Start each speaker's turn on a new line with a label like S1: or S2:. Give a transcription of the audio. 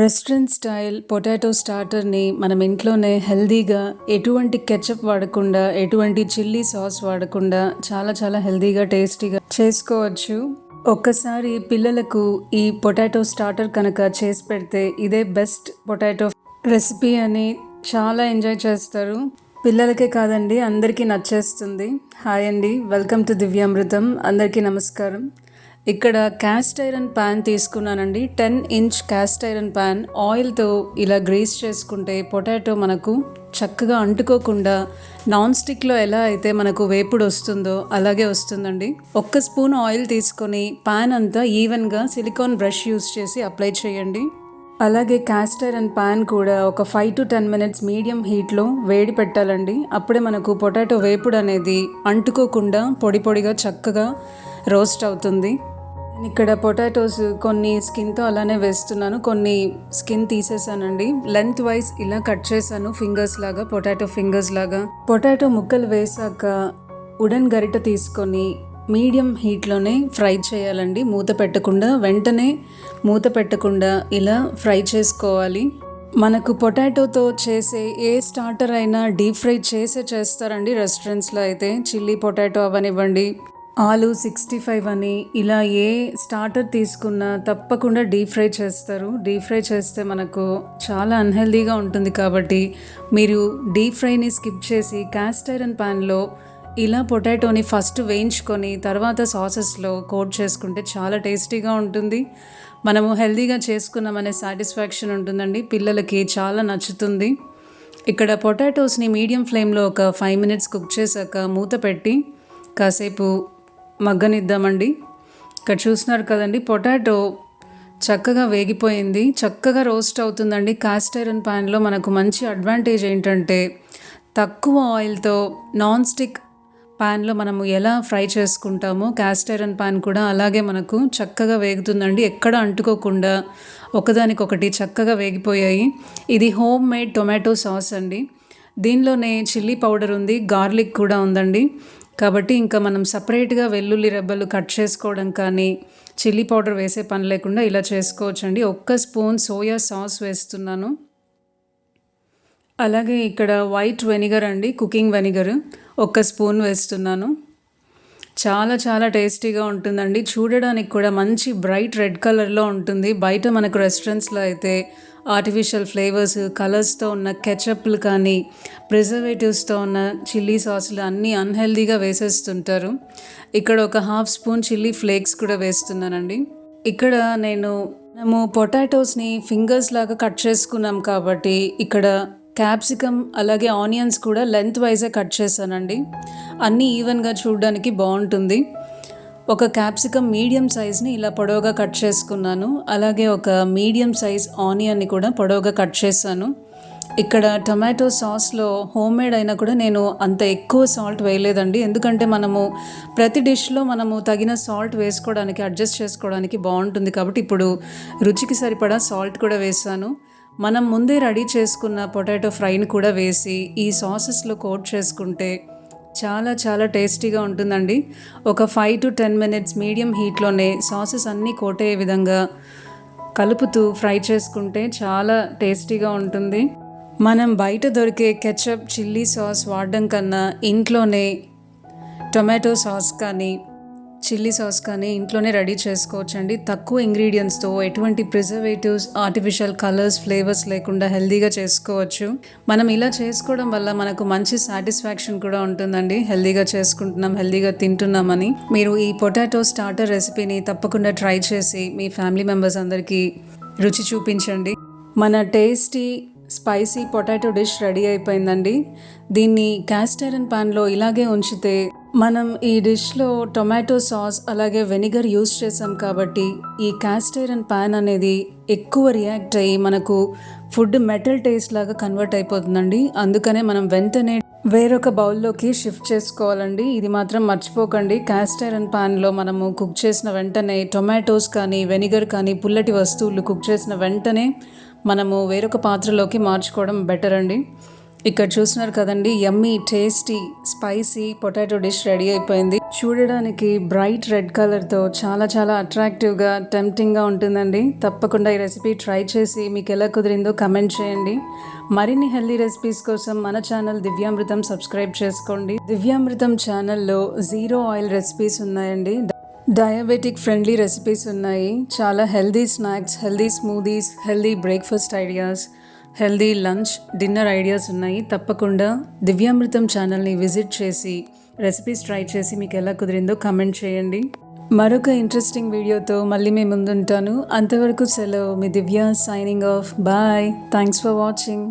S1: Restaurant style potato స్టార్టర్ని మనం ఇంట్లోనే హెల్దీగా ఎటువంటి కెచప్ వాడకుండా ఎటువంటి చిల్లీ సాస్ వాడకుండా చాలా చాలా హెల్దీగా టేస్టీగా చేసుకోవచ్చు. ఒక్కసారి పిల్లలకు ఈ పొటాటో స్టార్టర్ కనుక చేసి పెడితే ఇదే బెస్ట్ పొటాటో రెసిపీ అని చాలా ఎంజాయ్ చేస్తారు. పిల్లలకే కాదండి, అందరికీ నచ్చేస్తుంది. హాయ్ అండి, వెల్కమ్ టు దివ్యామృతం. అందరికీ నమస్కారం. ఇక్కడ క్యాస్ట్ ఐరన్ ప్యాన్ తీసుకున్నానండి. 10 ఇంచ్ క్యాస్ట్ ఐరన్ ప్యాన్. ఆయిల్తో ఇలా గ్రీస్ చేసుకుంటే పొటాటో మనకు చక్కగా అంటుకోకుండా నాన్ స్టిక్లో ఎలా అయితే మనకు వేపుడు వస్తుందో అలాగే వస్తుందండి. 1 స్పూన్ ఆయిల్ తీసుకొని ప్యాన్ అంతా ఈవెన్గా సిలికాన్ బ్రష్ యూస్ చేసి అప్లై చేయండి. అలాగే క్యాస్ట్ ఐరన్ ప్యాన్ కూడా ఒక 5 to 10 మినిట్స్ మీడియం హీట్లో వేడి పెట్టాలండి. అప్పుడే మనకు పొటాటో వేపుడు అనేది అంటుకోకుండా పొడి పొడిగా చక్కగా రోస్ట్ అవుతుంది. నేను ఇక్కడ పొటాటోస్ కొన్ని స్కిన్తో అలానే వేస్తున్నాను, కొన్ని స్కిన్ తీసేసానండి. లెంత్ వైజ్ ఇలా కట్ చేశాను, ఫింగర్స్ లాగా, పొటాటో ఫింగర్స్ లాగా. పొటాటో ముక్కలు వేసాక వుడెన్ గరిట తీసుకొని మీడియం హీట్లోనే ఫ్రై చేయాలండి. మూత పెట్టకుండా, వెంటనే మూత పెట్టకుండా ఇలా ఫ్రై చేసుకోవాలి. మనకు పొటాటోతో చేసే ఏ స్టార్టర్ అయినా డీప్ ఫ్రై చేస్తారండి రెస్టారెంట్స్లో అయితే. చిల్లీ పొటాటో అవనివ్వండి, ఆలు 65 అని, ఇలా ఏ స్టార్టర్ తీసుకున్నా తప్పకుండా డీప్ ఫ్రై చేస్తారు. డీప్ ఫ్రై చేస్తే మనకు చాలా అన్హెల్దీగా ఉంటుంది. కాబట్టి మీరు డీప్ ఫ్రైని స్కిప్ చేసి క్యాస్ట్ ఐరన్ ప్యాన్లో ఇలా పొటాటోని ఫస్ట్ వేయించుకొని తర్వాత సాసెస్లో కోట్ చేసుకుంటే చాలా టేస్టీగా ఉంటుంది. మనము హెల్దీగా చేసుకున్నామనే సాటిస్ఫాక్షన్ ఉంటుందండి. పిల్లలకి చాలా నచ్చుతుంది. ఇక్కడ పొటాటోస్ని మీడియం ఫ్లేమ్లో ఒక 5 మినిట్స్ కుక్ చేశాక మూత పెట్టి కాసేపు మగ్గనిద్దామండి. ఇక్కడ చూస్తున్నారు కదండి, పొటాటో చక్కగా వేగిపోయింది, చక్కగా రోస్ట్ అవుతుందండి. కాస్ట్ ఐరన్ ప్యాన్లో మనకు మంచి అడ్వాంటేజ్ ఏంటంటే తక్కువ ఆయిల్తో నాన్ స్టిక్ ప్యాన్లో మనము ఎలా ఫ్రై చేసుకుంటామో కాస్ట్ ఐరన్ ప్యాన్ కూడా అలాగే మనకు చక్కగా వేగుతుందండి. ఎక్కడ అంటుకోకుండా ఒకదానికొకటి చక్కగా వేగిపోయాయి. ఇది హోమ్ మేడ్ టొమాటో సాస్ అండి. దీనిలోనే చిల్లీ పౌడర్ ఉంది, గార్లిక్ కూడా ఉందండి. కాబట్టి ఇంకా మనం సపరేట్గా వెల్లుల్లి రెబ్బలు కట్ చేసుకోవడం కానీ చిల్లీ పౌడర్ వేసే పని లేకుండా ఇలా చేసుకోవచ్చండి. 1 స్పూన్ సోయా సాస్ వేస్తున్నాను. అలాగే ఇక్కడ వైట్ వెనిగర్ అండి, కుకింగ్ వెనిగర్ 1 స్పూన్ వేస్తున్నాను. చాలా చాలా టేస్టీగా ఉంటుందండి. చూడడానికి కూడా మంచి బ్రైట్ రెడ్ కలర్లో ఉంటుంది. బయట మనకు రెస్టారెంట్స్లో అయితే ఆర్టిఫిషియల్ ఫ్లేవర్స్, కలర్స్తో ఉన్న కెచప్లు కానీ ప్రిజర్వేటివ్స్తో ఉన్న చిల్లీ సాసులు అన్నీ అన్హెల్దీగా వేసేస్తుంటారు. ఇక్కడ ఒక 1/2 స్పూన్ చిల్లీ ఫ్లేక్స్ కూడా వేస్తున్నానండి. ఇక్కడ మనము పొటాటోస్ని ఫింగర్స్ లాగా కట్ చేసుకున్నాం కాబట్టి ఇక్కడ క్యాప్సికమ్ అలాగే ఆనియన్స్ కూడా లెంత్ వైజే కట్ చేశానండి. అన్నీ ఈవెన్గా చూడడానికి బాగుంటుంది. ఒక క్యాప్సికమ్ మీడియం సైజ్ని ఇలా పొడవుగా కట్ చేసుకున్నాను. అలాగే ఒక మీడియం సైజ్ ఆనియన్ని కూడా పొడవుగా కట్ చేశాను. ఇక్కడ టొమాటో సాస్లో హోమ్ మేడ్ అయినా కూడా నేను అంత ఎక్కువ సాల్ట్ వేయలేదండి. ఎందుకంటే మనము ప్రతి డిష్లో మనము తగిన సాల్ట్ వేసుకోవడానికి, అడ్జస్ట్ చేసుకోవడానికి బాగుంటుంది. కాబట్టి ఇప్పుడు రుచికి సరిపడా సాల్ట్ కూడా వేసాను. మనం ముందే రెడీ చేసుకున్న పొటాటో ఫ్రైని కూడా వేసి ఈ సాసెస్లో కోట్ చేసుకుంటే చాలా చాలా టేస్టీగా ఉంటుందండి. ఒక 5 to 10 మినిట్స్ మీడియం హీట్లోనే సాసెస్ అన్నీ కోట్ అయ్యే విధంగా కలుపుతూ ఫ్రై చేసుకుంటే చాలా టేస్టీగా ఉంటుంది. మనం బయట దొరికే కెచప్, చిల్లీ సాస్ వాడడం కన్నా ఇంట్లోనే టొమాటో సాస్ కానీ చిల్లీ సాస్ కానీ ఇంట్లోనే రెడీ చేసుకోవచ్చండి. తక్కువ ఇంగ్రీడియంట్స్తో ఎటువంటి ప్రిజర్వేటివ్స్, ఆర్టిఫిషియల్ కలర్స్, ఫ్లేవర్స్ లేకుండా హెల్దీగా చేసుకోవచ్చు. మనం ఇలా చేసుకోవడం వల్ల మనకు మంచి సాటిస్ఫాక్షన్ కూడా ఉంటుందండి. హెల్దీగా చేసుకుంటున్నాం, హెల్దీగా తింటున్నామని. మీరు ఈ పొటాటో స్టార్టర్ రెసిపీని తప్పకుండా ట్రై చేసి మీ ఫ్యామిలీ మెంబర్స్ అందరికీ రుచి చూపించండి. మన tasty spicy potato dish ready అయిపోయిందండి. దీన్ని క్యాస్ట్ ఐరన్ ప్యాన్లో ఇలాగే ఉంచితే మనం ఈ డిష్లో టొమాటో సాస్ అలాగే వెనిగర్ యూస్ చేసాం కాబట్టి ఈ క్యాస్ట్ ఐరన్ ప్యాన్ అనేది ఎక్కువ రియాక్ట్ అయ్యి మనకు ఫుడ్ మెటల్ టేస్ట్ లాగా కన్వర్ట్ అయిపోతుందండి. అందుకనే మనం వెంటనే వేరొక బౌల్లోకి షిఫ్ట్ చేసుకోవాలండి. ఇది మాత్రం మర్చిపోకండి. క్యాస్ట్ ఐరన్ ప్యాన్లో మనము కుక్ చేసిన వెంటనే టొమాటోస్ కానీ వెనిగర్ కానీ పుల్లటి వస్తువులు కుక్ చేసిన వెంటనే మనము వేరొక పాత్రలోకి మార్చుకోవడం బెటర్ అండి. ఇక్కడ చూస్తున్నారు కదండి, yummy tasty spicy potato dish ready అయిపోయింది. చూడడానికి బ్రైట్ రెడ్ కలర్తో చాలా చాలా అట్రాక్టివ్గా టెంప్టింగ్గా ఉంటుందండి. తప్పకుండా ఈ రెసిపీ ట్రై చేసి మీకు ఎలా కుదిరిందో కమెంట్ చేయండి. మరిన్ని హెల్దీ రెసిపీస్ కోసం మన ఛానల్ దివ్యామృతం సబ్స్క్రైబ్ చేసుకోండి. దివ్యామృతం ఛానల్లో జీరో ఆయిల్ రెసిపీస్ ఉన్నాయండి. డయాబెటిక్ ఫ్రెండ్లీ రెసిపీస్ ఉన్నాయి. చాలా healthy snacks, healthy smoothies, healthy breakfast ideas, healthy lunch, dinner ideas ఉన్నాయి. తప్పకుండా దివ్యామృతం ఛానల్ని విజిట్ చేసి రెసిపీస్ ట్రై చేసి మీకు ఎలా కుదిరిందో కమెంట్ చేయండి. మరొక ఇంట్రెస్టింగ్ వీడియోతో మళ్ళీ మేము ముందుంటాను. అంతవరకు సెలవు. మీ Divya signing off. Bye. Thanks for watching.